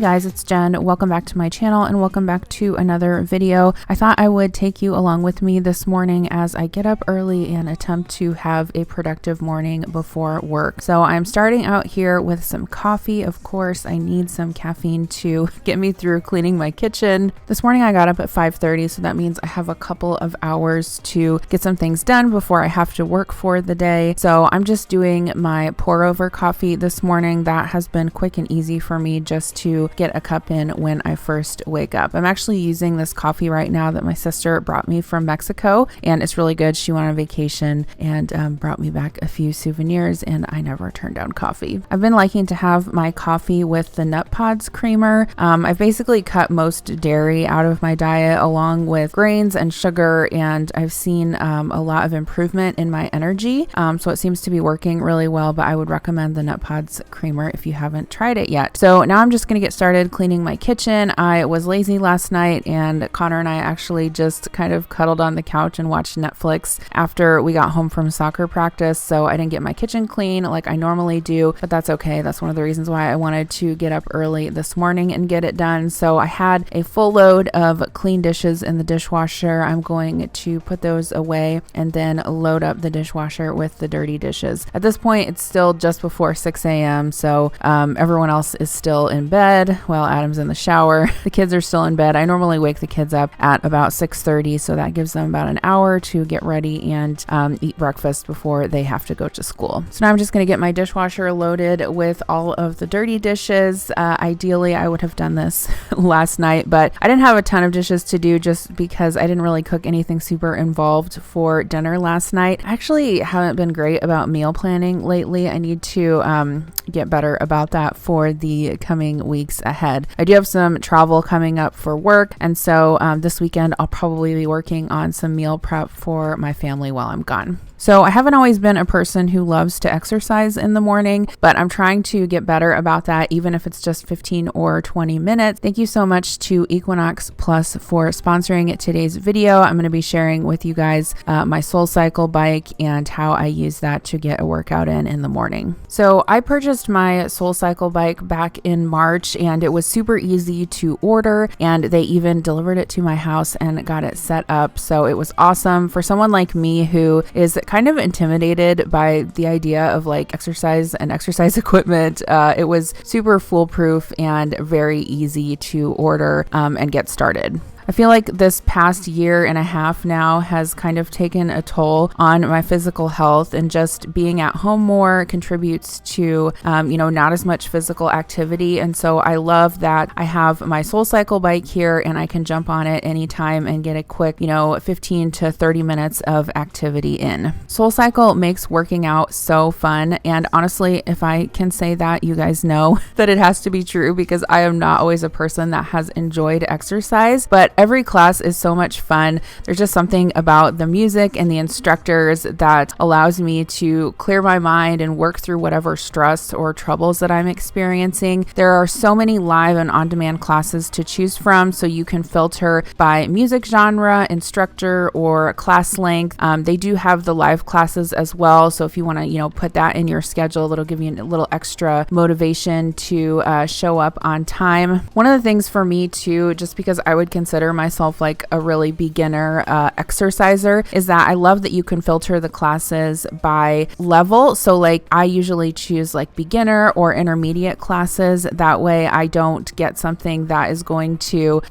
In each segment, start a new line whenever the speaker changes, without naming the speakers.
Hey guys, it's Jen. Welcome back to my channel and welcome back to another video. I thought I would take you along with me this morning as I get up early and attempt to have a productive morning before work. So I'm starting out here with some coffee. Of course, I need some caffeine to get me through cleaning my kitchen. This morning I got up at 5:30, so that means I have a couple of hours to get some things done before I have to work for the day. So I'm just doing my pour over coffee this morning. That has been quick and easy for me just to get a cup in when I first wake up. I'm actually using this coffee right now that my sister brought me from Mexico, and it's really good. She went on vacation and brought me back a few souvenirs, and I never turned down coffee. I've been liking to have my coffee with the nut pods creamer. I've basically cut most dairy out of my diet along with grains and sugar, and I've seen a lot of improvement in my energy. So it seems to be working really well, but I would recommend the nut pods creamer if you haven't tried it yet. So now I'm just going to get started cleaning my kitchen. I was lazy last night, and Connor and I actually just kind of cuddled on the couch and watched Netflix after we got home from soccer practice. So I didn't get my kitchen clean like I normally do, but that's okay. That's one of the reasons why I wanted to get up early this morning and get it done. So I had a full load of clean dishes in the dishwasher. I'm going to put those away and then load up the dishwasher with the dirty dishes. At this point, it's still just before 6 a.m. So everyone else is still in bed while Adam's in the shower. The kids are still in bed. I normally wake the kids up at about 6:30, so that gives them about an hour to get ready and eat breakfast before they have to go to school. So now I'm just going to get my dishwasher loaded with all of the dirty dishes. Ideally, I would have done this last night, but I didn't have a ton of dishes to do just because I didn't really cook anything super involved for dinner last night. I actually haven't been great about meal planning lately. I need to get better about that for the coming weeks ahead. I do have some travel coming up for work, and so this weekend I'll probably be working on some meal prep for my family while I'm gone. So I haven't always been a person who loves to exercise in the morning, but I'm trying to get better about that, even if it's just 15 or 20 minutes. Thank you so much to Equinox Plus for sponsoring today's video. I'm going to be sharing with you guys my SoulCycle bike and how I use that to get a workout in the morning. So I purchased my SoulCycle bike back in March, and it was super easy to order, and they even delivered it to my house and got it set up. So it was awesome for someone like me who is kind of intimidated by the idea of like exercise and exercise equipment. It was super foolproof and very easy to order and get started. I feel like this past year and a half now has kind of taken a toll on my physical health, and just being at home more contributes to, not as much physical activity. And so I love that I have my SoulCycle bike here and I can jump on it anytime and get a quick, 15 to 30 minutes of activity in. SoulCycle makes working out so fun. And honestly, if I can say that, you guys know that it has to be true, because I am not always a person that has enjoyed exercise, but every class is so much fun. There's just something about the music and the instructors that allows me to clear my mind and work through whatever stress or troubles that I'm experiencing. There are so many live and on-demand classes to choose from, so you can filter by music genre, instructor, or class length. They do have the live classes as well, so if you want to, put that in your schedule, it'll give you a little extra motivation to show up on time. One of the things for me too, just because I would consider myself like a really beginner exerciser, is that I love that you can filter the classes by level. So like I usually choose like beginner or intermediate classes. That way I don't get something that is going to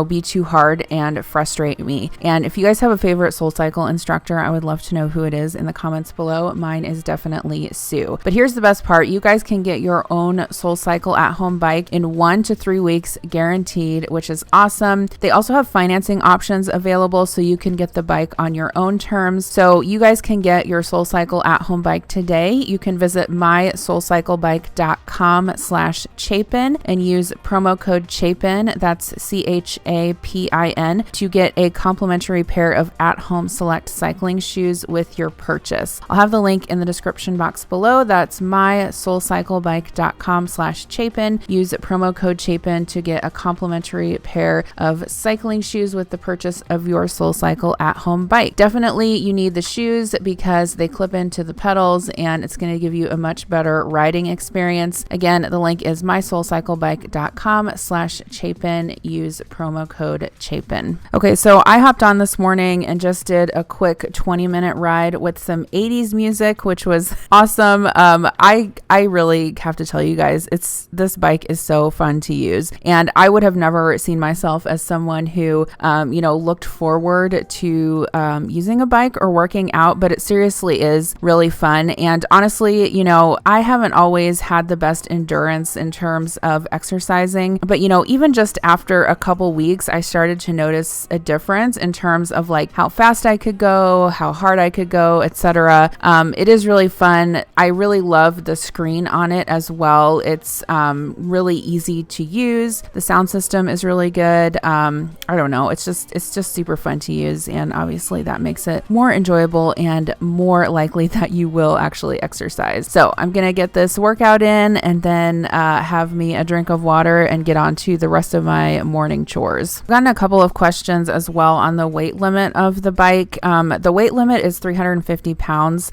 be too hard and frustrate me. And if you guys have a favorite SoulCycle instructor, I would love to know who it is in the comments below. Mine is definitely Sue. But here's the best part. You guys can get your own SoulCycle at home bike in 1 to 3 weeks guaranteed, which is awesome. They also have financing options available, so you can get the bike on your own terms. So you guys can get your SoulCycle at home bike today. You can visit mysoulcyclebike.com/Chapin and use promo code Chapin, that's CHAPIN, to get a complimentary pair of at-home select cycling shoes with your purchase. I'll have the link in the description box below. That's mysoulcyclebike.com/Chapin. Use promo code Chapin to get a complimentary pair of cycling shoes with the purchase of your SoulCycle at-home bike. Definitely you need the shoes because they clip into the pedals and it's going to give you a much better riding experience. Again, the link is mysoulcyclebike.com/Chapin. Use promo code Chapin. Okay, so I hopped on this morning and just did a quick 20-minute ride with some 80s music, which was awesome. I really have to tell you guys, this bike is so fun to use, and I would have never seen myself as someone who looked forward to using a bike or working out, but it seriously is really fun. And honestly, I haven't always had the best endurance in terms of exercising, but even just after a couple weeks, I started to notice a difference in terms of like how fast I could go, how hard I could go, etc. It is really fun. I really love the screen on it as well. It's really easy to use. The sound system is really good. I don't know. It's just super fun to use, and obviously that makes it more enjoyable and more likely that you will actually exercise. So I'm gonna get this workout in and then have me a drink of water and get on to the rest of my morning chores. I've gotten a couple of questions as well on the weight limit of the bike. The weight limit is 350 pounds.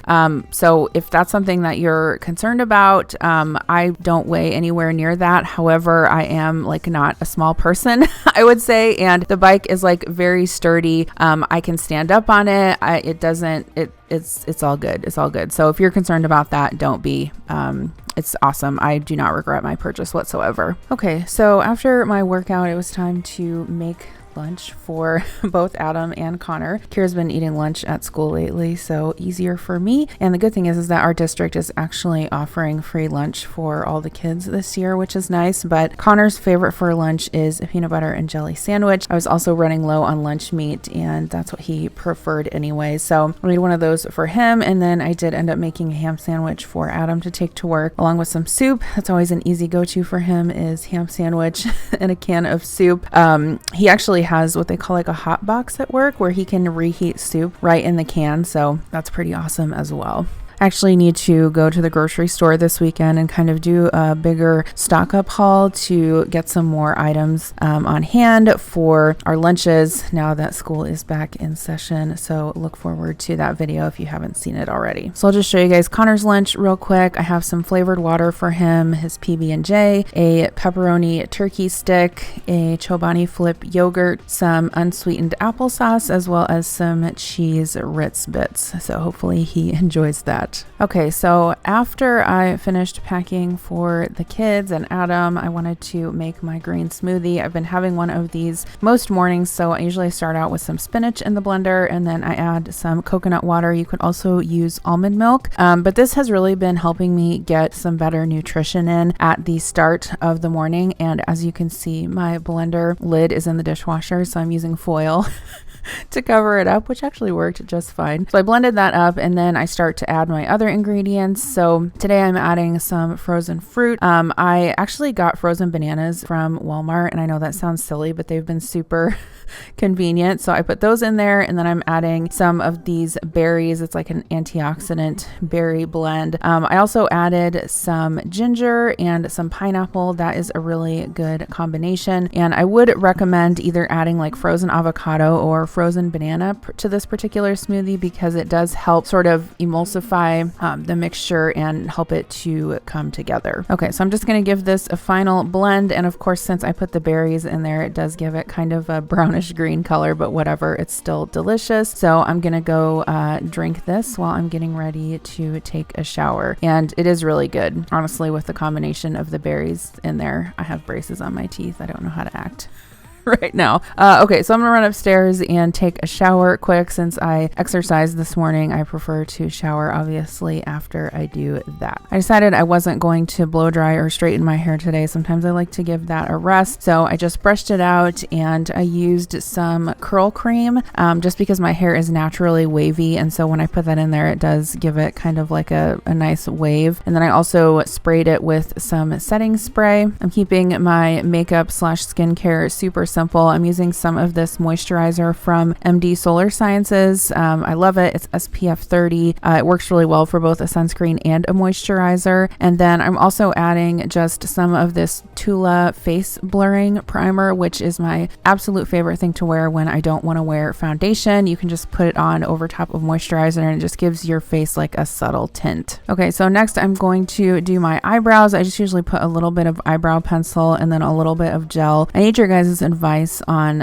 So if that's something that you're concerned about, I don't weigh anywhere near that. However, I am like not a small person, I would say, and the bike is like very sturdy. I can stand up on it. It's all good. It's all good. So if you're concerned about that, don't be. It's awesome. I do not regret my purchase whatsoever. Okay, so after my workout, it was time to make lunch for both Adam and Connor. Kira's been eating lunch at school lately, so easier for me. And the good thing is that our district is actually offering free lunch for all the kids this year, which is nice. But Connor's favorite for lunch is a peanut butter and jelly sandwich. I was also running low on lunch meat, and that's what he preferred anyway. So I made one of those for him, and then I did end up making a ham sandwich for Adam to take to work, along with some soup. That's always an easy go-to for him, is ham sandwich and a can of soup. He actually has what they call like a hot box at work where he can reheat soup right in the can, so that's pretty awesome as well. I actually need to go to the grocery store this weekend and kind of do a bigger stock up haul to get some more items on hand for our lunches now that school is back in session. So look forward to that video if you haven't seen it already. So I'll just show you guys Connor's lunch real quick. I have some flavored water for him, his PB&J, a pepperoni turkey stick, a Chobani Flip yogurt, some unsweetened applesauce, as well as some cheese Ritz bits. So hopefully he enjoys that. Okay, so after I finished packing for the kids and Adam, I wanted to make my green smoothie. I've been having one of these most mornings, so I usually start out with some spinach in the blender and then I add some coconut water. You could also use almond milk, but this has really been helping me get some better nutrition in at the start of the morning. And as you can see, my blender lid is in the dishwasher, so I'm using foil to cover it up, which actually worked just fine. So I blended that up and then I start to add my other ingredients. So today I'm adding some frozen fruit. I actually got frozen bananas from Walmart, and I know that sounds silly, but they've been super convenient. So I put those in there, and then I'm adding some of these berries. It's like an antioxidant berry blend. I also added some ginger and some pineapple. That is a really good combination. And I would recommend either adding like frozen avocado or frozen banana to this particular smoothie, because it does help sort of emulsify the mixture and help it to come together. Okay, so I'm just going to give this a final blend. And of course, since I put the berries in there, it does give it kind of a brownish green color, but whatever, it's still delicious. So I'm going to go drink this while I'm getting ready to take a shower. And it is really good, honestly, with the combination of the berries in there. I have braces on my teeth. I don't know how to act right now. Okay, so I'm gonna run upstairs and take a shower quick. Since I exercised this morning, I prefer to shower obviously after I do that. I decided I wasn't going to blow dry or straighten my hair today. Sometimes I like to give that a rest. So I just brushed it out and I used some curl cream just because my hair is naturally wavy. And so when I put that in there, it does give it kind of like a nice wave. And then I also sprayed it with some setting spray. I'm keeping my makeup / skincare super simple. I'm using some of this moisturizer from MD Solar Sciences. I love it. It's SPF 30. It works really well for both a sunscreen and a moisturizer. And then I'm also adding just some of this Tula face blurring primer, which is my absolute favorite thing to wear when I don't want to wear foundation. You can just put it on over top of moisturizer and it just gives your face like a subtle tint. Okay, so next I'm going to do my eyebrows. I just usually put a little bit of eyebrow pencil and then a little bit of gel. I need your guys' advice on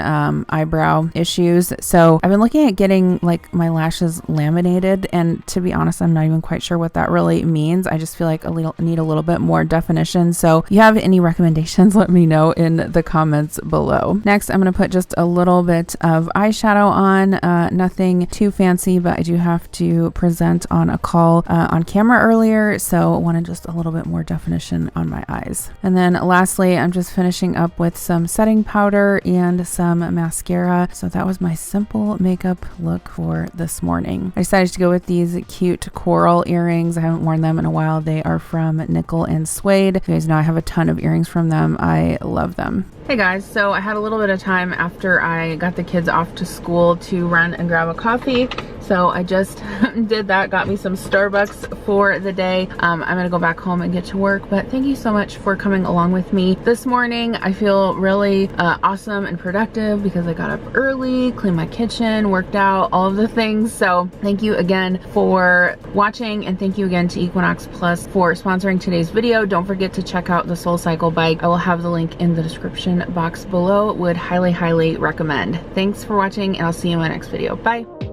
eyebrow issues. So I've been looking at getting like my lashes laminated, and to be honest, I'm not even quite sure what that really means. I just feel like need a little bit more definition. So if you have any recommendations, let me know in the comments below. Next, I'm going to put just a little bit of eyeshadow on, nothing too fancy, but I do have to present on a call on camera earlier, so I wanted just a little bit more definition on my eyes. And then lastly, I'm just finishing up with some setting powder and some mascara. So that was my simple makeup look for this morning. I decided to go with these cute coral earrings. I haven't worn them in a while. They are from Nickel and Suede. You guys know I have a ton of earrings from them. I love them. Hey guys, so I had a little bit of time after I got the kids off to school to run and grab a coffee. So I just did that, got me some Starbucks for the day. I'm gonna go back home and get to work, but thank you so much for coming along with me this morning. I feel really awesome and productive because I got up early, cleaned my kitchen, worked out, all of the things. So thank you again for watching, and thank you again to Equinox Plus for sponsoring today's video. Don't forget to check out the SoulCycle bike. I will have the link in the description box below. Would highly recommend. Thanks for watching, and I'll see you in my next video. Bye.